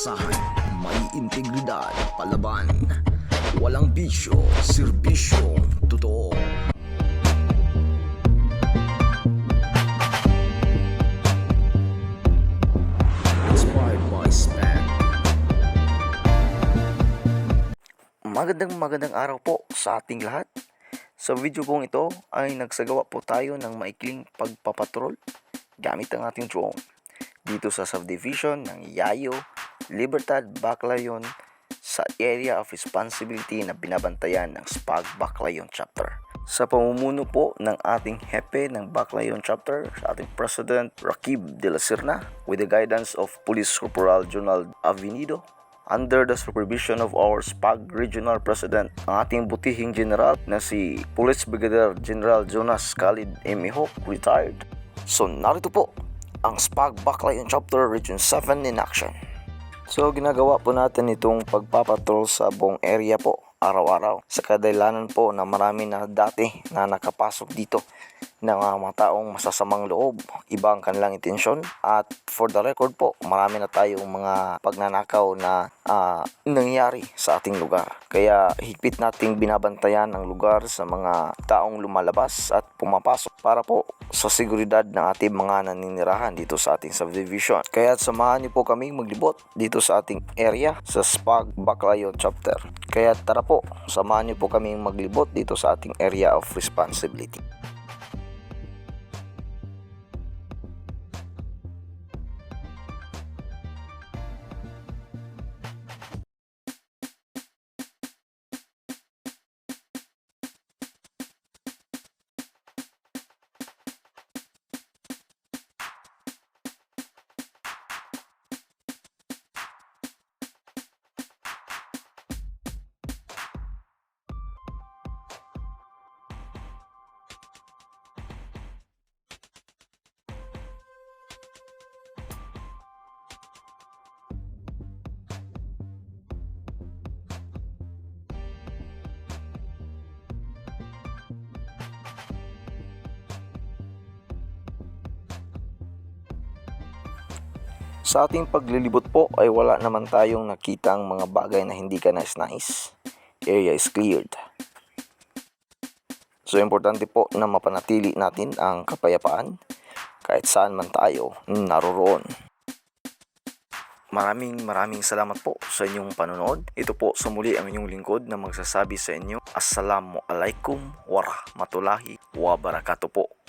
masasahan, may integridad, palaban. Walang bisyo, serbisyo, totoo. Inspired by Span. Magandang araw po sa ating lahat. Sa video pong ito ay nagsagawa po tayo ng maikling pagpapatrol gamit ang ating drone dito sa subdivision ng Yayo, Libertad, Baclayon sa area of responsibility na binabantayan ng SPAG Baclayon Chapter. Sa pamumuno po ng ating hepe ng Baclayon Chapter, sa ating President Rakib de la Serna, with the guidance of Police Corporal Jonald Avenido, under the supervision of our SPAG Regional President, ang ating butihing general na si Police Brigadier General Jonas Khalid M. Ihok, retired. So narito po ang SPAG Baclayon Chapter Region 7 in action. So ginagawa po natin itong pagpapatrol sa buong area po araw-araw, sa kadahilanan po na marami na dati na nakapasok dito ng mga taong masasamang loob, iba ang kanilang intensyon, at for the record po, marami na tayong mga pagnanakaw na nangyari sa ating lugar. Kaya higpit nating binabantayan ang lugar sa mga taong lumalabas at pumapasok para po sa seguridad ng ating mga naninirahan dito sa ating subdivision. Kaya samahan niyo po kaming maglibot dito sa ating area sa SPAG Baclayon Chapter. Kaya tara po, samahan niyo po kaming maglibot dito sa ating area of responsibility. Sa ating paglilibot po ay wala naman tayong nakitang mga bagay na hindi ka nais-nais. Area is cleared. So importante po na mapanatili natin ang kapayapaan kahit saan man tayo naroroon. Maraming salamat po sa inyong panonood. Ito po sumuli ang inyong lingkod na magsasabi sa inyo, Assalamualaikum warahmatullahi wabarakatuh po.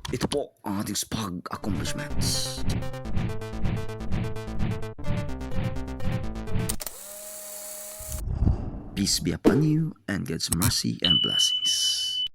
Ito po ang ating SPAG accomplishments. Peace be upon you and God's mercy and blessings.